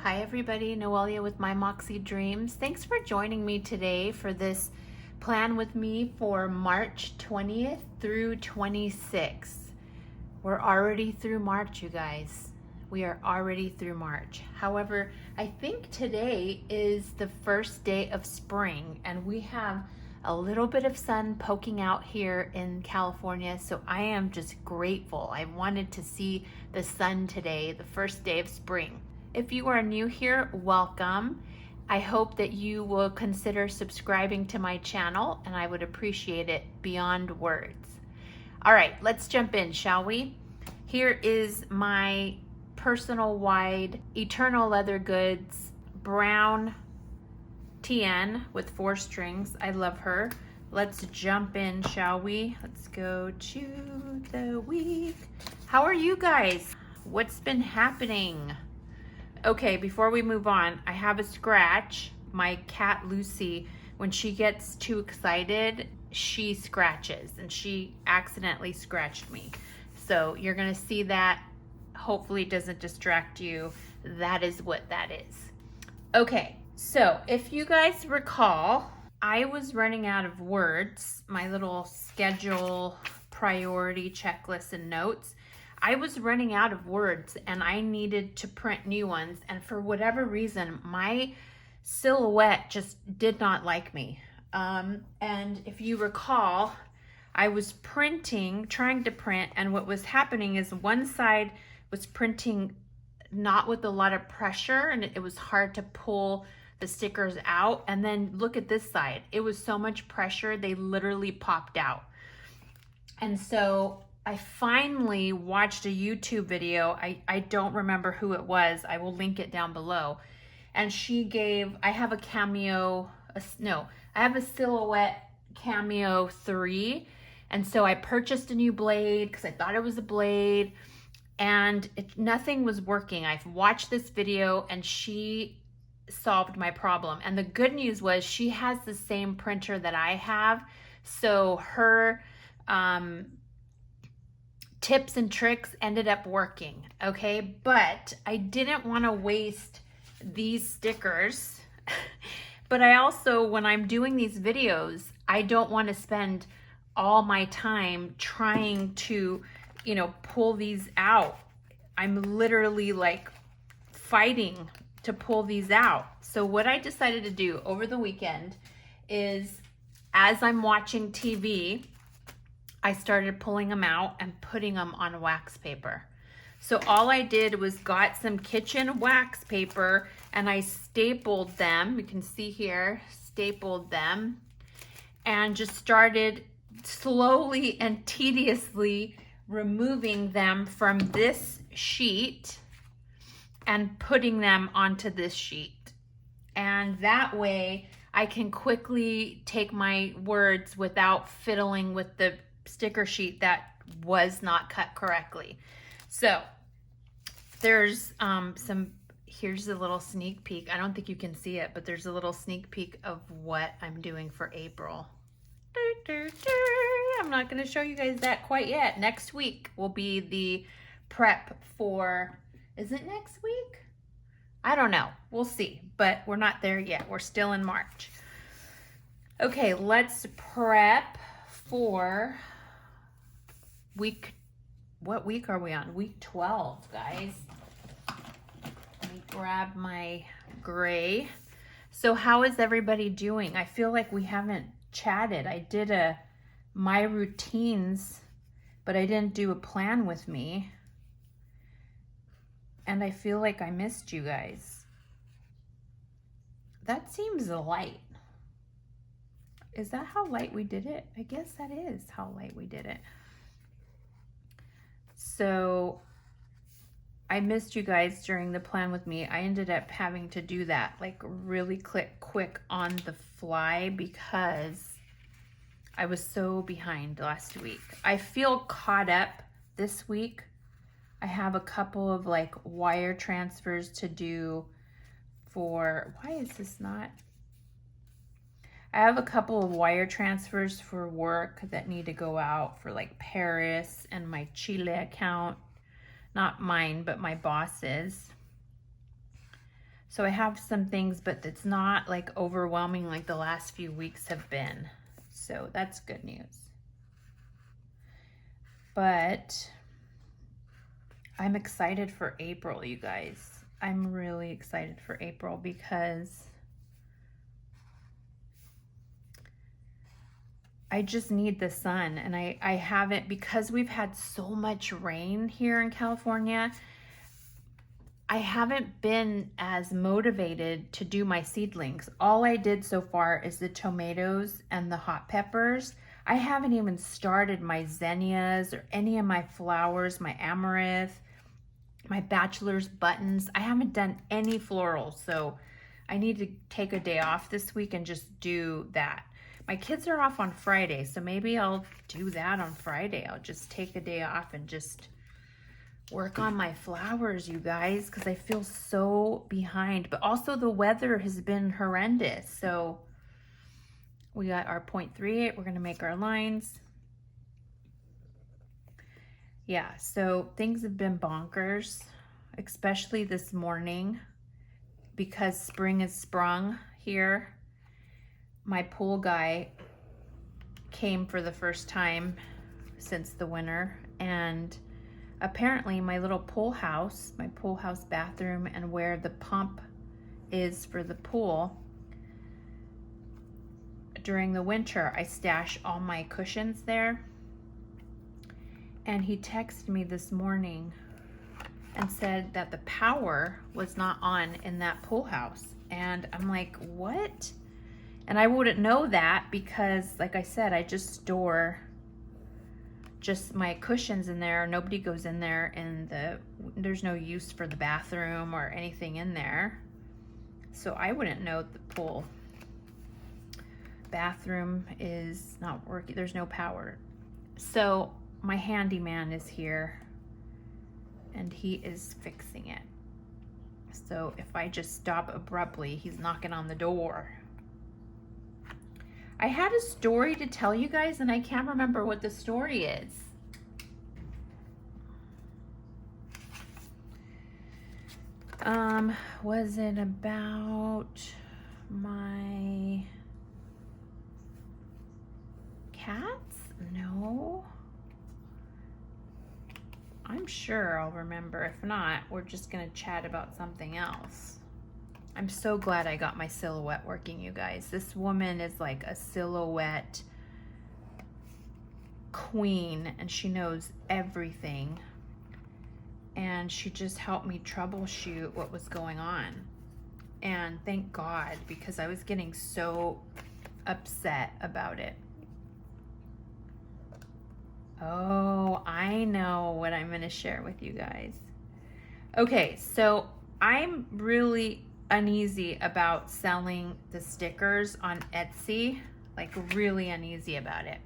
Hi everybody, Noelia with My Moxie Dreams. Thanks for joining me today for this plan with me for March 20th through 26th. We're already through March, you guys. We are already through March. However, I think today is the first day of spring and we have a little bit of sun poking out here in California, so I am just grateful. I wanted to see the sun today, the first day of spring. If you are new here, welcome. I hope that you will consider subscribing to my channel and I would appreciate it beyond words. All right, let's jump in, shall we? Here is my personal wide Eternal Leather Goods brown TN with 4 strings. I love her. Let's jump in, shall we? Let's go to the week. How are you guys? What's been happening? Okay, before we move on, I have a scratch. My cat Lucy, when she gets too excited, she scratches and she accidentally scratched me. So you're gonna see that. Hopefully it doesn't distract you. That is what that is. Okay, so if you guys recall, I was running out of words, my little schedule, priority checklist and notes. I was running out of words and I needed to print new ones. And for whatever reason, my silhouette just did not like me. And if you recall, I was trying to print, and what was happening is one side was printing not with a lot of pressure and it was hard to pull the stickers out. And then look at this side. It was so much pressure, they literally popped out. And so I finally watched a YouTube video. I don't remember who it was. I will link it down below. And I have a Silhouette Cameo 3. And so I purchased a new blade because I thought it was a blade and nothing was working. I've watched this video and she solved my problem. And the good news was she has the same printer that I have. So her tips and tricks ended up working, okay? But I didn't want to waste these stickers. But I also, when I'm doing these videos, I don't want to spend all my time trying to, pull these out. I'm literally like fighting to pull these out. So what I decided to do over the weekend is, as I'm watching TV, I started pulling them out and putting them on wax paper. So all I did was got some kitchen wax paper and I stapled them. You can see here, stapled them, and just started slowly and tediously removing them from this sheet and putting them onto this sheet. And that way I can quickly take my words without fiddling with the sticker sheet that was not cut correctly. So there's here's a little sneak peek. I don't think you can see it, but there's a little sneak peek of what I'm doing for April. I'm not going to show you guys that quite yet. Next week will be the prep for, is it next week? I don't know. We'll see, but we're not there yet. We're still in March. Okay, let's prep for what week are we on? Week 12, guys. Let me grab my gray. So how is everybody doing? I feel like we haven't chatted. I did my routines, but I didn't do a plan with me. And I feel like I missed you guys. That seems light. Is that how light we did it? I guess that is how light we did it. So I missed you guys during the plan with me. I ended up having to do that like really quick on the fly because I was so behind last week. I feel caught up this week. I have a couple of like wire transfers to do for, why is this not? I have a couple of wire transfers for work that need to go out for like Paris and my Chile account. Not mine, but my boss's. So I have some things, but it's not like overwhelming like the last few weeks have been. So that's good news. But I'm excited for April, you guys. I'm really excited for April because I just need the sun, and I haven't, because we've had so much rain here in California, I haven't been as motivated to do my seedlings. All I did so far is the tomatoes and the hot peppers. I haven't even started my zinnias or any of my flowers, my amaranth, my bachelor's buttons. I haven't done any florals, so I need to take a day off this week and just do that. My kids are off on Friday, so maybe I'll do that on Friday. I'll just take a day off and just work on my flowers, you guys, because I feel so behind. But also the weather has been horrendous. So we got our 0.38. We're going to make our lines. Yeah, so things have been bonkers, especially this morning because spring has sprung here. My pool guy came for the first time since the winter, and apparently my little pool house, my pool house bathroom, and where the pump is for the pool, during the winter I stash all my cushions there. And he texted me this morning and said that the power was not on in that pool house. And I'm like, what? And I wouldn't know that because, like I said, I just store just my cushions in there. Nobody goes in there, and there's no use for the bathroom or anything in there. So I wouldn't know the pool bathroom is not working. There's no power. So my handyman is here and he is fixing it. So if I just stop abruptly, he's knocking on the door. I had a story to tell you guys and I can't remember what the story is. Was it about my cats? No. I'm sure I'll remember. If not, we're just gonna chat about something else. I'm so glad I got my silhouette working, you guys. This woman is like a silhouette queen and she knows everything. And she just helped me troubleshoot what was going on. And thank God, because I was getting so upset about it. Oh, I know what I'm going to share with you guys. Okay, so I'm really uneasy about selling the stickers on Etsy, like really uneasy about it.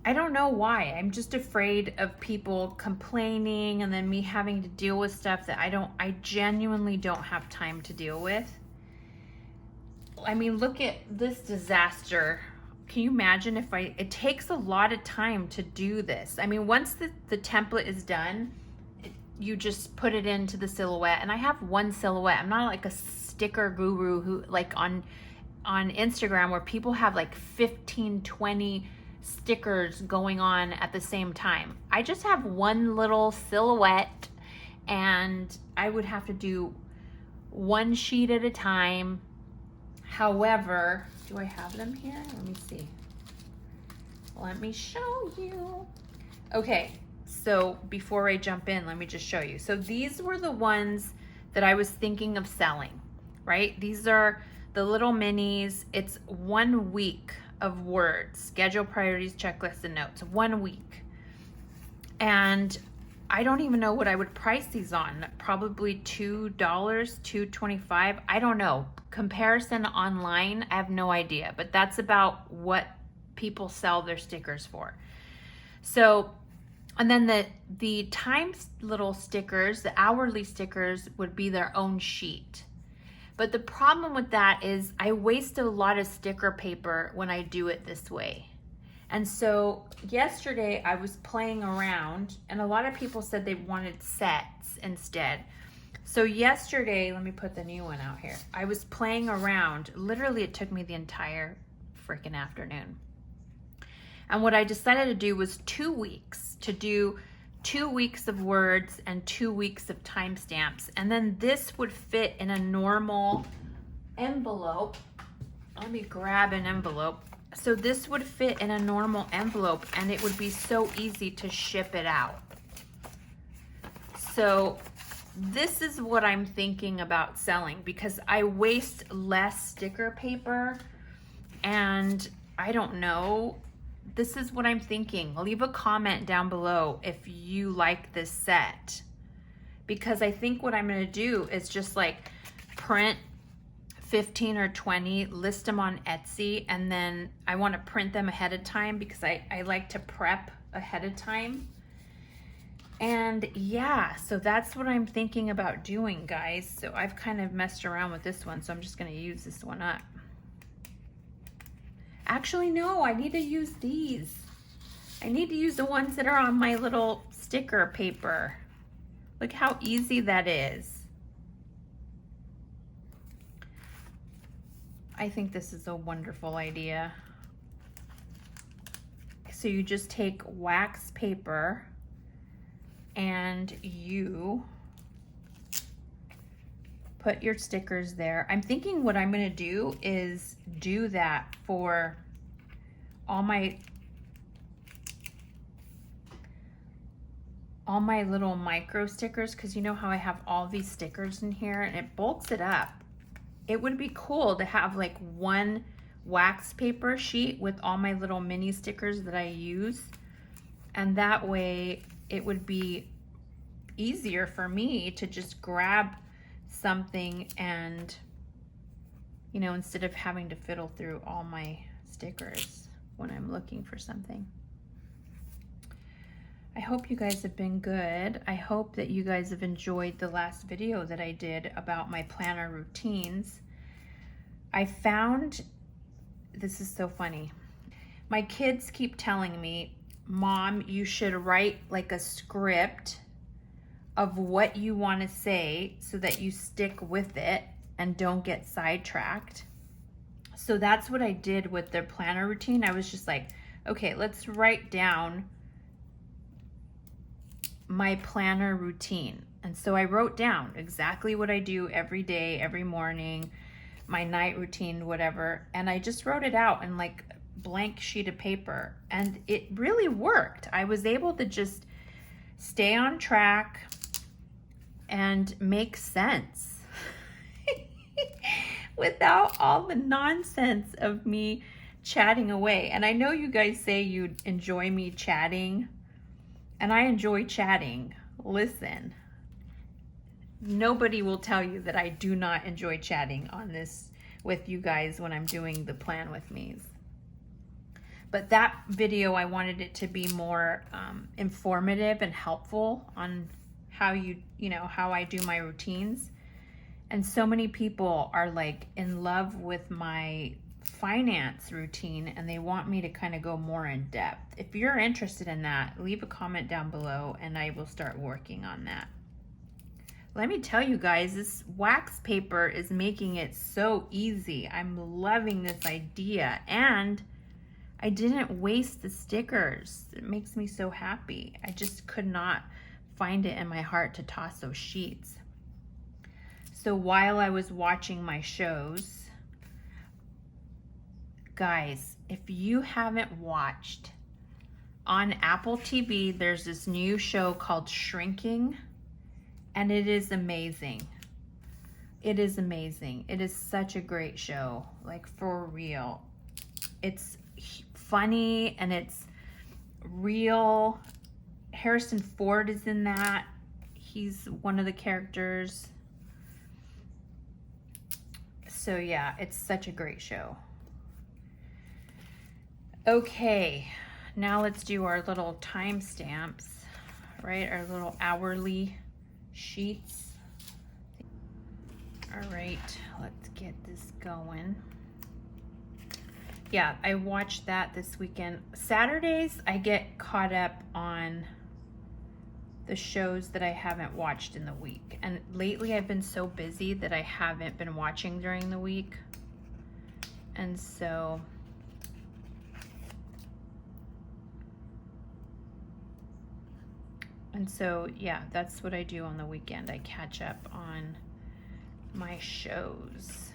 I don't know why. I'm just afraid of people complaining and then me having to deal with stuff that I genuinely don't have time to deal with. I mean, look at this disaster. Can you imagine if it takes a lot of time to do this. I mean, once the template is done, you just put it into the silhouette. And I have one silhouette. I'm not like a sticker guru who like on Instagram where people have like 15, 20 stickers going on at the same time. I just have one little silhouette and I would have to do one sheet at a time. However, do I have them here? Let me see. Let me show you. Okay, so before I jump in, let me just show you. So these were the ones that I was thinking of selling, right? These are the little minis. It's 1 week of words, schedule, priorities, checklists, and notes. 1 week. And I don't even know what I would price these on. Probably $2, $2.25. I don't know. Comparison online, I have no idea. But that's about what people sell their stickers for. So, and then the time little stickers, the hourly stickers would be their own sheet. But the problem with that is I waste a lot of sticker paper when I do it this way. And so yesterday I was playing around and a lot of people said they wanted sets instead. So yesterday, let me put the new one out here. I was playing around. Literally, it took me the entire freaking afternoon. And what I decided to do was 2 weeks, to do 2 weeks of words and 2 weeks of timestamps. And then this would fit in a normal envelope. Let me grab an envelope. So this would fit in a normal envelope and it would be so easy to ship it out. So this is what I'm thinking about selling, because I waste less sticker paper, and I don't know. This is what I'm thinking. Leave a comment down below if you like this set, because I think what I'm going to do is just like print 15 or 20, list them on Etsy, and then I want to print them ahead of time because I like to prep ahead of time. And yeah, so that's what I'm thinking about doing, guys. So I've kind of messed around with this one, so I'm just going to use this one up. Actually, no, I need to use these. I need to use the ones that are on my little sticker paper. Look how easy that is. I think this is a wonderful idea. So you just take wax paper and you put your stickers there. I'm thinking what I'm gonna do is do that for all my little micro stickers, because you know how I have all these stickers in here and it bulks it up. It would be cool to have like one wax paper sheet with all my little mini stickers that I use, and that way it would be easier for me to just grab something and, you know, instead of having to fiddle through all my stickers when I'm looking for something. I hope you guys have been good. I hope that you guys have enjoyed the last video that I did about my planner routines. I found, this is so funny. My kids keep telling me, Mom, you should write like a script of what you want to say so that you stick with it and don't get sidetracked. So that's what I did with their planner routine. I was just like, okay, let's write down my planner routine. And so I wrote down exactly what I do every day, every morning, my night routine, whatever. And I just wrote it out in like a blank sheet of paper. And it really worked. I was able to just stay on track and make sense without all the nonsense of me chatting away. And I know you guys say you enjoy me chatting, and I enjoy chatting. Listen, nobody will tell you that I do not enjoy chatting on this with you guys when I'm doing the plan with me's. But that video, I wanted it to be more informative and helpful on how how I do my routines. And so many people are like in love with my finance routine and they want me to kind of go more in depth. If you're interested in that, leave a comment down below and I will start working on that. Let me tell you guys, this wax paper is making it so easy. I'm loving this idea, and I didn't waste the stickers. It makes me so happy. I just could not find it in my heart to toss those sheets. So while I was watching my shows, guys, if you haven't watched, on Apple TV, there's this new show called Shrinking, and it is amazing. It is amazing. It is such a great show, like for real. It's funny and it's real. Harrison Ford is in that. He's one of the characters. So yeah, it's such a great show. Okay, now let's do our little timestamps, right? Our little hourly sheets. All right, let's get this going. Yeah, I watched that this weekend. Saturdays, I get caught up on the shows that I haven't watched in the week. And lately I've been so busy that I haven't been watching during the week. And so yeah, that's what I do on the weekend. I catch up on my shows.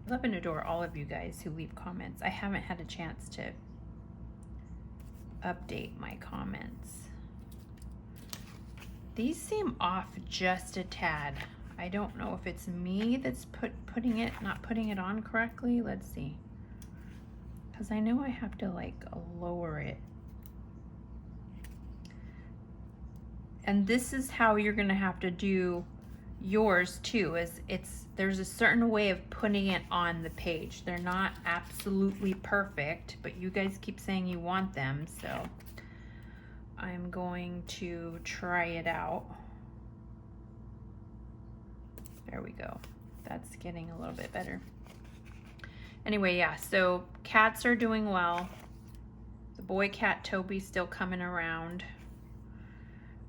I love and adore all of you guys who leave comments. I haven't had a chance to update my comments. These seem off just a tad. I don't know if it's me that's not putting it on correctly. Let's see. Because I know I have to like lower it. And this is how you're gonna have to do yours too, is there's a certain way of putting it on the page. They're not absolutely perfect, but you guys keep saying you want them, so I'm going to try it out. There we go. That's getting a little bit better. Anyway, yeah, so cats are doing well. The boy cat Toby's still coming around.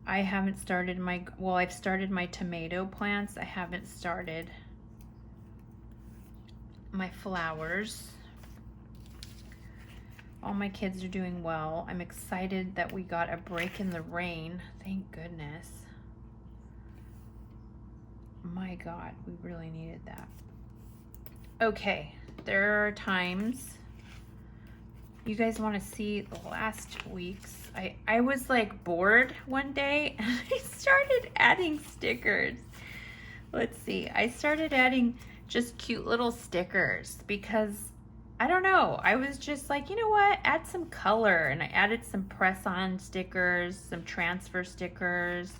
I haven't started I've started my tomato plants. I haven't started my flowers. All my kids are doing well. I'm excited that we got a break in the rain. Thank goodness. My God, we really needed that. Okay, there are times you guys want to see the last week's. I was like bored one day and I started adding stickers. Let's see. I started adding just cute little stickers because I don't know. I was just like, you know what? Add some color, and I added some press-on stickers, some transfer stickers.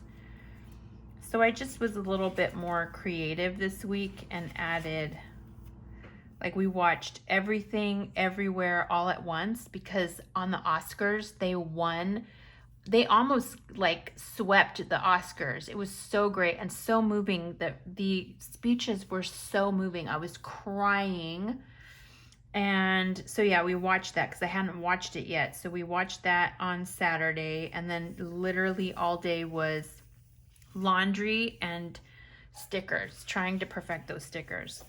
So I just was a little bit more creative this week and added, like, we watched Everything Everywhere All at Once because on the Oscars they won. They almost like swept the Oscars. It was so great and so moving. The speeches were so moving. I was crying. And so yeah, we watched that because I hadn't watched it yet. So we watched that on Saturday, and then literally all day was laundry and stickers, trying to perfect those stickers.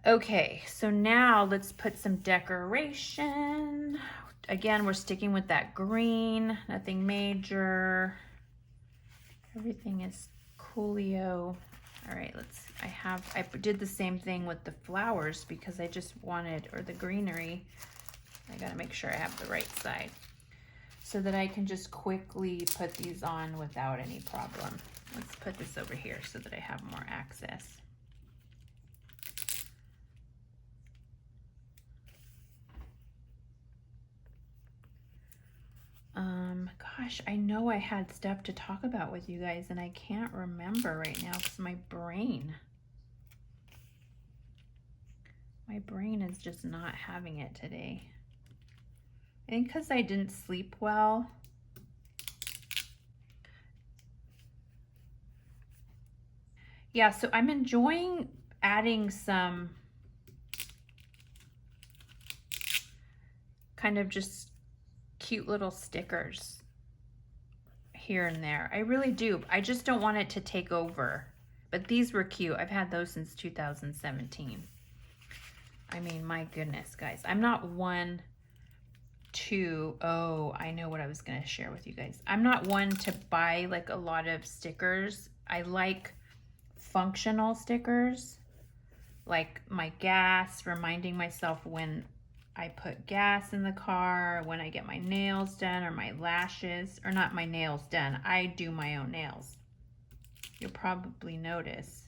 Okay, so now let's put some decoration. Again, we're sticking with that green, nothing major. Everything is coolio. All right, I did the same thing with the flowers because I just wanted, or the greenery. I gotta make sure I have the right side so that I can just quickly put these on without any problem. Let's put this over here so that I have more access. Gosh, I know I had stuff to talk about with you guys and I can't remember right now because my brain is just not having it today. I think because I didn't sleep well. Yeah, so I'm enjoying adding some kind of just cute little stickers here and there. I really do. I just don't want it to take over. But these were cute. I've had those since 2017. I mean, my goodness, guys. I'm not one to, oh, I know what I was going to share with you guys. I'm not one to buy like a lot of stickers. I like functional stickers, like my gas, reminding myself when I put gas in the car, when I get my nails done or my lashes, or not my nails done. I do my own nails. You'll probably notice.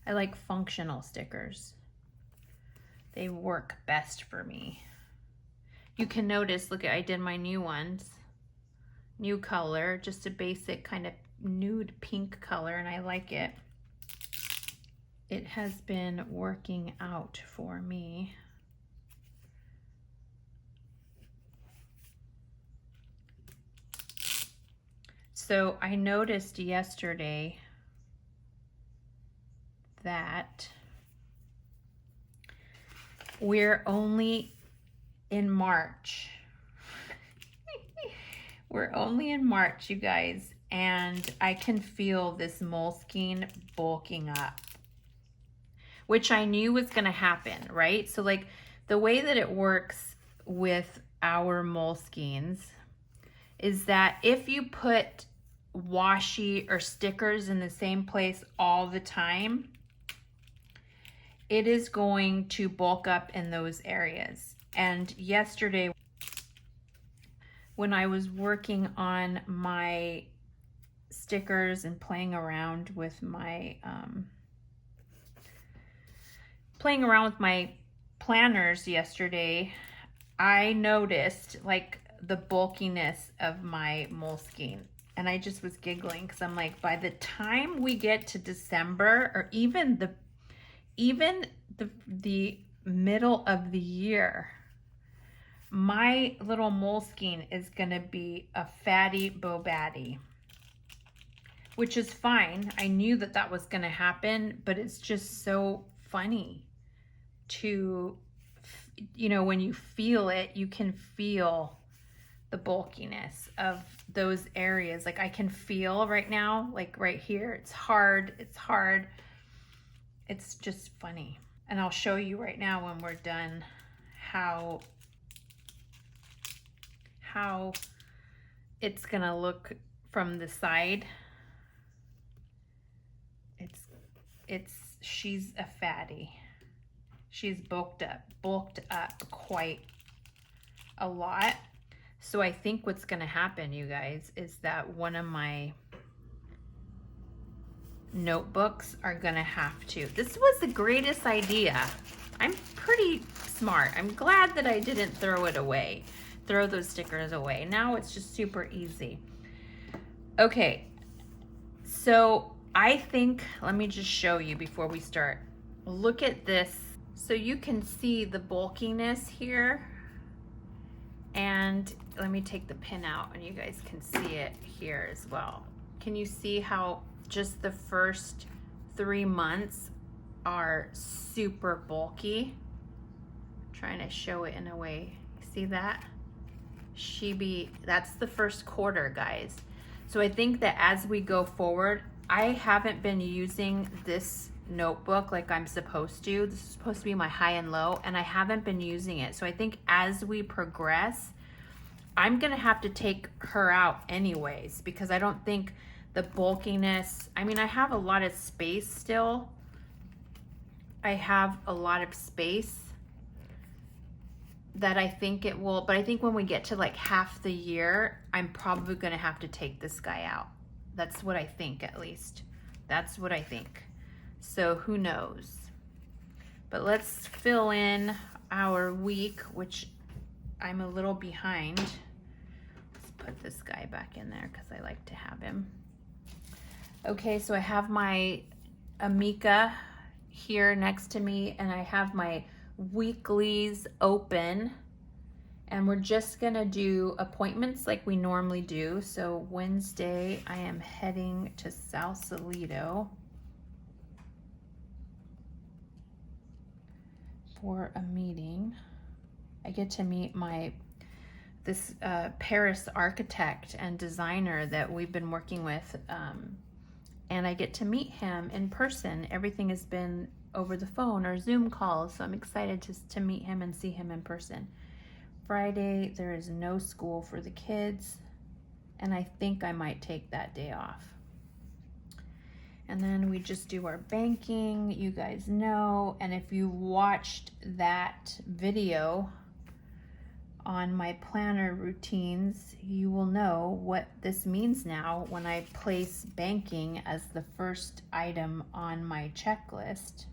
I like functional stickers. They work best for me. You can notice, look, I did my new ones. New color, just a basic kind of nude pink color, and I like it. It has been working out for me. So I noticed yesterday that We're only in March. We're only in March, you guys, and I can feel this Moleskine bulking up, which I knew was going to happen, right? So like the way that it works with our Moleskines is that if you put washi or stickers in the same place all the time, it is going to bulk up in those areas. And yesterday, when I was working on my stickers and playing around with my planners yesterday, I noticed like the bulkiness of my Moleskine, and I just was giggling because I'm like, by the time we get to December, or even the middle of the year, my little Moleskine is gonna be a fatty Bo-Batty, which is fine. I knew that that was gonna happen, but it's just so funny to, you know, when you feel it, you can feel the bulkiness of those areas. Like I can feel right now, like right here, it's hard. It's just funny. And I'll show you right now when we're done how it's gonna look from the side. She's a fatty. She's bulked up quite a lot. So I think what's gonna happen, you guys, is that one of my notebooks are gonna have to. This was the greatest idea. I'm pretty smart. I'm glad that I didn't throw those stickers away. Now it's just super easy. Okay, so I think, let me just show you before we start. Look at this. So you can see the bulkiness here. And let me take the pin out and you guys can see it here as well. Can you see how just the first 3 months are super bulky? I'm trying to show it in a way. See that? That's the first quarter, guys. So I think that as we go forward, I haven't been using this notebook like I'm supposed to. This is supposed to be my high and low, and I haven't been using it. So I think as we progress, I'm gonna have to take her out anyways, because I don't think the bulkiness, I mean, I have a lot of space still. I have a lot of space that I think it will, but I think when we get to like half the year, I'm probably gonna have to take this guy out. That's what I think, at least. That's what I think. So who knows? But let's fill in our week, which I'm a little behind. Let's put this guy back in there because I like to have him. Okay, so I have my Amica here next to me, and I have my weeklies open, and we're just gonna do appointments like we normally do. So Wednesday, I am heading to Sausalito for a meeting. I get to meet this Paris architect and designer that we've been working with, and I get to meet him in person. Everything has been over the phone or Zoom calls, so I'm excited to meet him and see him in person. Friday, there is no school for the kids, and I think I might take that day off. And then we just do our banking, you guys know. And if you watched that video on my planner routines, you will know what this means now when I place banking as the first item on my checklist.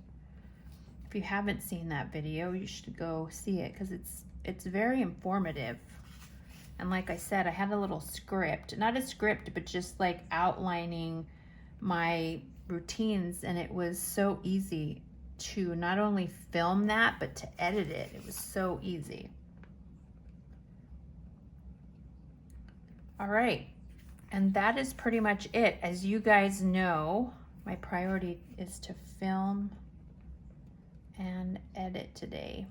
If you haven't seen that video, you should go see it because it's very informative. And like I said, I had a little script, not a script, but just like outlining my routines, and it was so easy to not only film that, but to edit it. It was so easy. All right, and that is pretty much it. As you guys know, my priority is to film and edit today.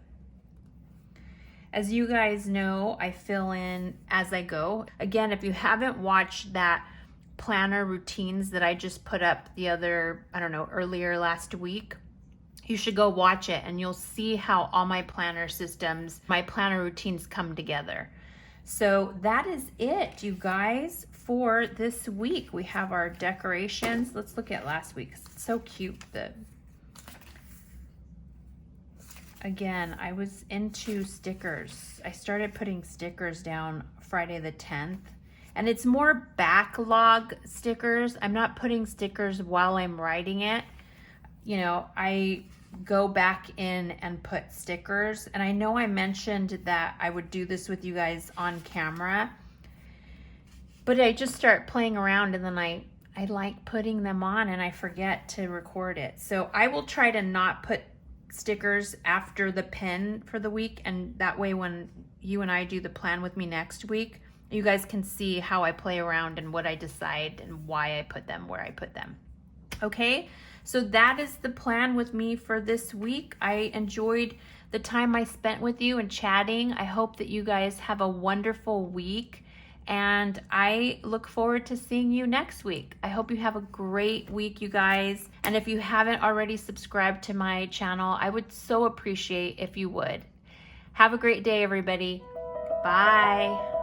As you guys know, I fill in as I go. Again, if you haven't watched that planner routines that I just put up the other, I don't know, earlier last week, you should go watch it and you'll see how all my planner systems, my planner routines come together. So that is it, you guys, for this week. We have our decorations. Let's look at last week's. It's so cute. Again, I was into stickers. I started putting stickers down Friday the 10th. And it's more backlog stickers. I'm not putting stickers while I'm writing it. You know, I go back in and put stickers. And I know I mentioned that I would do this with you guys on camera. But I just start playing around and then I like putting them on and I forget to record it. So I will try to not put stickers after the pin for the week. And that way when you and I do the plan with me next week, you guys can see how I play around and what I decide and why I put them where I put them. Okay, so that is the plan with me for this week. I enjoyed the time I spent with you and chatting. I hope that you guys have a wonderful week and I look forward to seeing you next week. I hope you have a great week, you guys. And if you haven't already subscribed to my channel, I would so appreciate if you would. Have a great day, everybody. Bye.